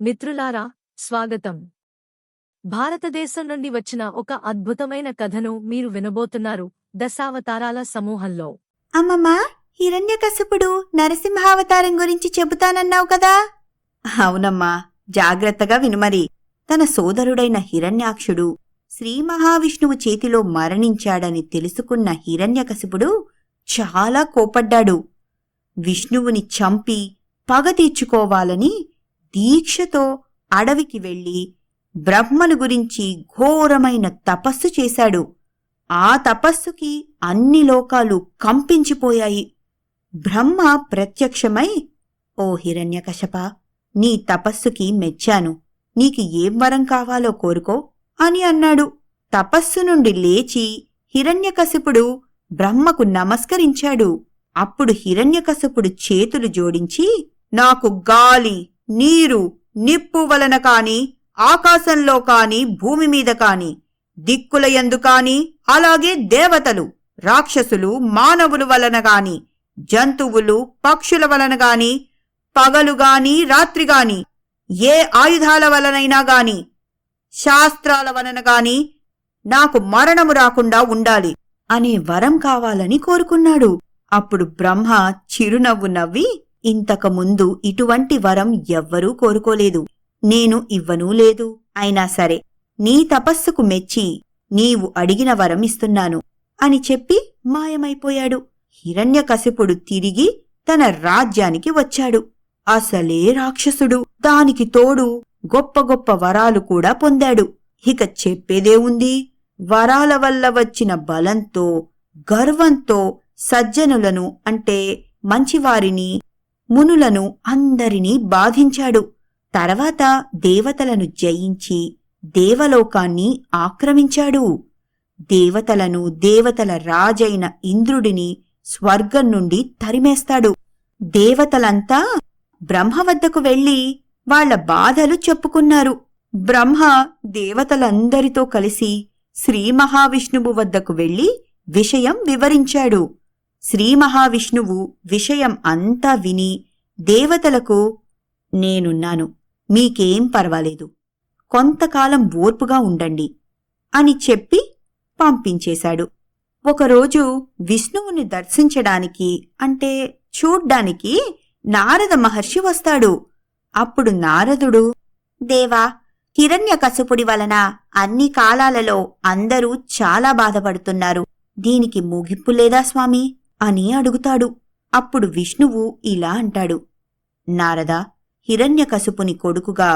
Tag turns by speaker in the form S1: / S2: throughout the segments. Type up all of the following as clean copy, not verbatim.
S1: మిత్రులారా, స్వాగతం. భారతదేశం నుండి వచ్చిన ఒక అద్భుతమైన కథను మీరు వినబోతున్నారు. దశావతారాల సమూహంలో.
S2: అమ్మమ్మా, హిరణ్యకశిపుడు నరసింహావతారం గురించి చెబుతానన్నావు కదా? అవునమ్మా, జాగ్రత్తగా వినుమరి. తన సోదరుడైన హిరణ్యాక్షుడు శ్రీ మహావిష్ణువు చేతిలో మరణించాడని తెలుసుకున్న హిరణ్యకశిపుడు చాలా కోపడ్డాడు. విష్ణువుని చంపి పగ తీర్చుకోవాలని దీక్షతో అడవికి వెళ్లి బ్రహ్మను గురించి ఘోరమైన తపస్సు చేశాడు. ఆ తపస్సుకి అన్ని లోకాలు కంపించిపోయాయి. బ్రహ్మ ప్రత్యక్షమై, ఓ హిరణ్యకశప, నీ తపస్సుకి మెచ్చాను. నీకు ఏం వరం కావాలో కోరుకో అని అన్నాడు. తపస్సు నుండి లేచి హిరణ్యకశిపుడు బ్రహ్మకు నమస్కరించాడు. అప్పుడు హిరణ్యకశిపుడు చేతులు జోడించి, నాకు గాలి, నీరు, నిప్పు వలన కాని, ఆకాశంలో కాని, భూమి మీద కాని, దిక్కులయందు కాని, అలాగే దేవతలు, రాక్షసులు, మానవుల వలన గాని, జంతువులు, పక్షుల వలన గాని, పగలుగాని రాత్రిగాని, ఏ ఆయుధాల వలనైనా గాని, శాస్త్రాల వలన గాని నాకు మరణము రాకుండా ఉండాలి అనే వరం కావాలని కోరుకున్నాడు. అప్పుడు బ్రహ్మ చిరునవ్వు నవ్వి, ఇంతకుముందు ఇటువంటి వరం ఎవ్వరూ కోరుకోలేదు, నేను ఇవ్వనూ లేదు. అయినా సరే, నీ తపస్సుకు మెచ్చి నీవు అడిగిన వరం ఇస్తున్నాను అని చెప్పి మాయమైపోయాడు. హిరణ్యకశిపుడు తిరిగి తన రాజ్యానికి వచ్చాడు. అసలే రాక్షసుడు, దానికి తోడు గొప్ప గొప్ప వరాలు కూడా పొందాడు. ఇక చెప్పేదే ఉంది. వరాల వల్ల వచ్చిన బలంతో, గర్వంతో సజ్జనులను అంటే మంచివారిని, మునులను అందరినీ బాధించాడు. తర్వాత దేవతలను జయించి దేవలోకాన్ని ఆక్రమించాడు. దేవతలను, దేవతల రాజైన ఇంద్రుడిని స్వర్గం నుండి తరిమేస్తాడు. దేవతలంతా బ్రహ్మ వద్దకు వెళ్లి వాళ్ల బాధలు చెప్పుకున్నారు. బ్రహ్మ దేవతలందరితో కలిసి శ్రీ మహావిష్ణువు వద్దకు వెళ్లి విషయం వివరించాడు. శ్రీ మహావిష్ణువు విషయం అంతా విని దేవతలకు, నేనున్నాను, మీకేం పర్వాలేదు, కొంతకాలం ఓర్పుగా ఉండండి అని చెప్పి పంపించేశాడు. ఒకరోజు విష్ణువుని దర్శించడానికి అంటే చూడ్డానికి నారద మహర్షి వస్తాడు. అప్పుడు నారదుడు, దేవా, హిరణ్యకశిపుడి వలన అన్ని కాలాలలో అందరూ చాలా బాధపడుతున్నారు. దీనికి ముగింపు లేదా స్వామి అని అడుగుతాడు. అప్పుడు విష్ణువు ఇలా అంటాడు, నారదా, హిరణ్యకశిపుని కొడుకుగా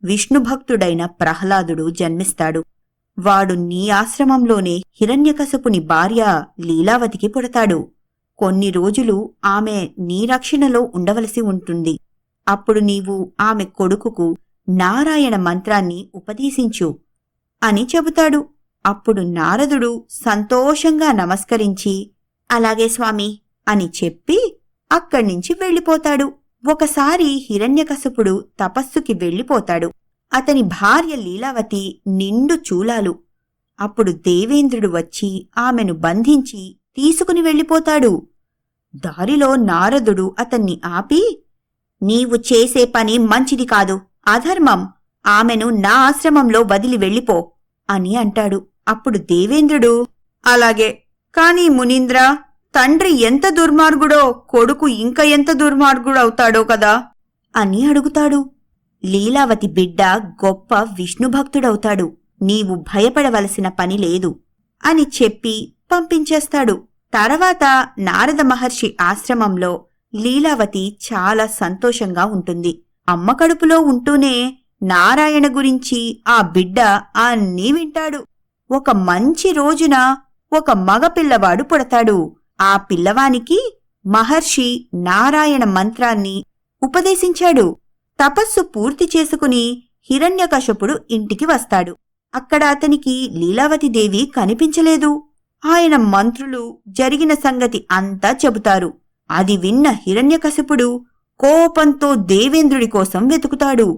S2: విష్ణుభక్తుడైన ప్రహ్లాదుడు జన్మిస్తాడు. వాడు నీ ఆశ్రమంలోనే హిరణ్యకశిపుని భార్య లీలావతికి పుడతాడు. కొన్ని రోజులు ఆమె నీ రక్షణలో ఉండవలసి ఉంటుంది. అప్పుడు నీవు ఆమె కొడుకుకు నారాయణ మంత్రాన్ని ఉపదేశించు అని చెబుతాడు. అప్పుడు నారదుడు సంతోషంగా నమస్కరించి, అలాగే స్వామి అని చెప్పి అక్కడ్నించి వెళ్ళిపోతాడు. ఒకసారి హిరణ్యకశిపుడు తపస్సుకి వెళ్ళిపోతాడు. అతని భార్య లీలావతి నిండు చూలాలు. అప్పుడు దేవేంద్రుడు వచ్చి ఆమెను బంధించి తీసుకుని వెళ్ళిపోతాడు. దారిలో నారదుడు అతన్ని ఆపి, నీవు చేసే పని మంచిది కాదు, అధర్మం, ఆమెను నా ఆశ్రమంలో వదిలి వెళ్ళిపో అని అంటాడు. అప్పుడు దేవేంద్రుడు, అలాగే, కాని మునీంద్ర, తండ్రి ఎంత దుర్మార్గుడో కొడుకు ఇంక ఎంత దుర్మార్గుడవుతాడో కదా అని అడుగుతాడు. లీలావతి బిడ్డ గొప్ప విష్ణుభక్తుడవుతాడు, నీవు భయపడవలసిన పని లేదు అని చెప్పి పంపించేస్తాడు. తర్వాత నారద మహర్షి ఆశ్రమంలో లీలావతి చాలా సంతోషంగా ఉంటుంది. అమ్మ కడుపులో ఉంటూనే నారాయణ గురించి ఆ బిడ్డ అన్నీ వింటాడు. ఒక మంచి రోజున ఒక మగపిల్లవాడు పుడతాడు. ఆ పిల్లవానికి మహర్షి నారాయణ మంత్రాన్ని ఉపదేశించాడు. తపస్సు పూర్తి చేసుకుని హిరణ్యకశపుడు ఇంటికి వస్తాడు. అక్కడ అతనికి లీలావతిదేవి కనిపించలేదు. ఆయన మంత్రులు జరిగిన సంగతి అంతా చెబుతారు. అది విన్న హిరణ్యకశపుడు కోపంతో దేవేంద్రుడి కోసం వెతుకుతాడు.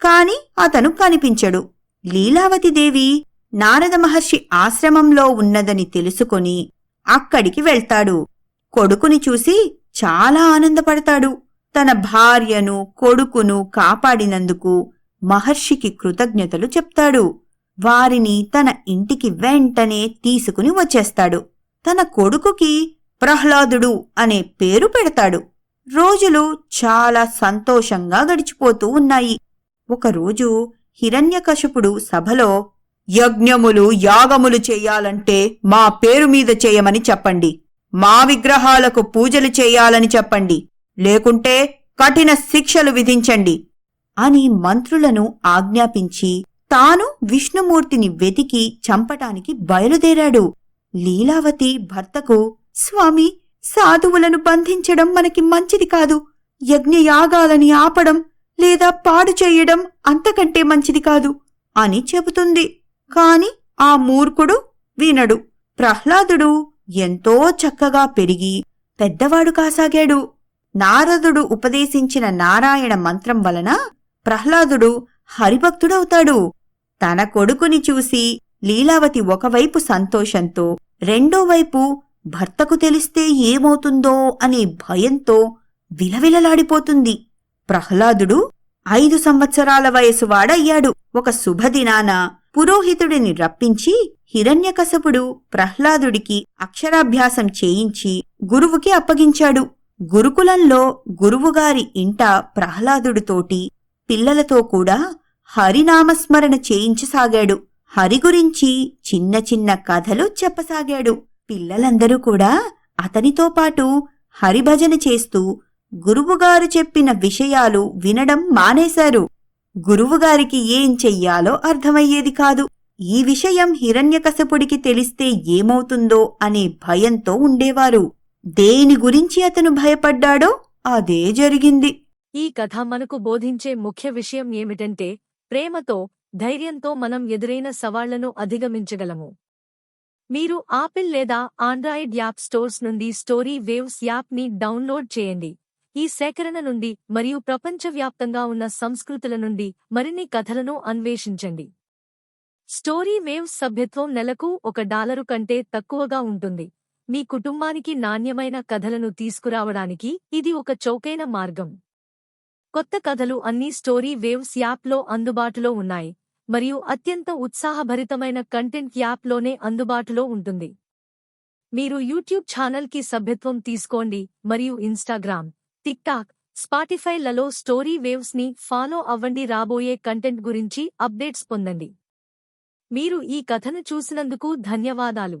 S2: కాని అతను కనిపించడు. లీలావతిదేవి నారద మహర్షి ఆశ్రమంలో ఉన్నదని తెలుసుకొని అక్కడికి వెళ్తాడు. కొడుకుని చూసి చాలా ఆనందపడతాడు. తన భార్యను, కొడుకును కాపాడినందుకు మహర్షికి కృతజ్ఞతలు చెప్తాడు. వారిని తన ఇంటికి వెంటనే తీసుకుని వచ్చేస్తాడు. తన కొడుకుకి ప్రహ్లాదుడు అనే పేరు పెడతాడు. రోజులు చాలా సంతోషంగా గడిచిపోతూ ఉన్నాయి. ఒకరోజు హిరణ్యకశిపుడు సభలో, యజ్ఞములు యాగములు చెయ్యాలంటే మా పేరు మీద చేయమని చెప్పండి. మా విగ్రహాలకు పూజలు చెయ్యాలని చెప్పండి. లేకుంటే కఠిన శిక్షలు విధించండి అని మంత్రులను ఆజ్ఞాపించి తాను విష్ణుమూర్తిని వెతికి చంపటానికి బయలుదేరాడు. లీలావతి భర్తకు, స్వామి, సాధువులను బంధించడం మనకి మంచిది కాదు. యజ్ఞయాగాలని ఆపడం లేదా పాడు చెయ్యడం అంతకంటే మంచిది కాదు అని చెబుతుంది. కాని ఆ మూర్ఖుడు వినడు. ప్రహ్లాదుడు ఎంతో చక్కగా పెరిగి పెద్దవాడు కాసాగాడు. నారదుడు ఉపదేశించిన నారాయణ మంత్రం వలన ప్రహ్లాదుడు హరిభక్తుడవుతాడు. తన కొడుకుని చూసి లీలావతి ఒకవైపు సంతోషంతో, రెండో వైపు భర్తకు తెలిస్తే ఏమవుతుందో అనే భయంతో విలవిలలాడిపోతుంది. ప్రహ్లాదుడు 5 సంవత్సరాల వయసు వాడయ్యాడు. ఒక శుభదినాన పురోహితుడిని రప్పించి హిరణ్యకశపుడు ప్రహ్లాదుడికి అక్షరాభ్యాసం చేయించి గురువుకి అప్పగించాడు. గురుకులంలో గురువుగారి ఇంట ప్రహ్లాదుడితోటి పిల్లలతో కూడా హరినామస్మరణ చేయించసాగాడు. హరి గురించి చిన్న చిన్న కథలు చెప్పసాగాడు. పిల్లలందరూ కూడా అతనితో పాటు హరిభజన చేస్తూ గురువుగారు చెప్పిన విషయాలు వినడం మానేశారు. గురువుగారికి ఏం చెయ్యాలో అర్థమయ్యేది కాదు. ఈ విషయం హిరణ్యకశపుడికి తెలిస్తే ఏమవుతుందో అనే భయంతో ఉండేవారు. దేని గురించి అతను భయపడ్డాడో అదే జరిగింది.
S1: ఈ కథ మనకు బోధించే ముఖ్య విషయం ఏమిటంటే, ప్రేమతో, ధైర్యంతో మనం ఎదురైన సవాళ్లను అధిగమించగలము. మీరు ఆపిల్ లేదా ఆండ్రాయిడ్ యాప్ స్టోర్స్ నుండి స్టోరీ వేవ్స్ యాప్ని డౌన్లోడ్ చేయండి. ఈ సేకరణ నుండి మరియు ప్రపంచవ్యాప్తంగా ఉన్న సంస్కృతుల నుండి మరిన్ని కథలను అన్వేషించండి. స్టోరీ వేవ్స్ సభ్యత్వం నెలకు $1 కంటే తక్కువగా ఉంటుంది. మీ కుటుంబానికి నాణ్యమైన కథలను తీసుకురావడానికి ఇది ఒక చౌకైన మార్గం. కొత్త కథలు అన్ని స్టోరీ వేవ్స్ యాప్లో అందుబాటులో ఉన్నాయి, మరియు అత్యంత ఉత్సాహభరితమైన కంటెంట్ యాప్లోనే అందుబాటులో ఉంటుంది. మీరు యూట్యూబ్ ఛానల్కి సభ్యత్వం తీసుకోండి మరియు ఇన్స్టాగ్రామ్, టిక్టాక్, స్పాటిఫైలలో స్టోరీ వేవ్స్ని ఫాలో అవ్వండి. రాబోయే కంటెంట్ గురించి అప్డేట్స్ పొందండి. మీరు ఈ కథను చూసినందుకు ధన్యవాదాలు.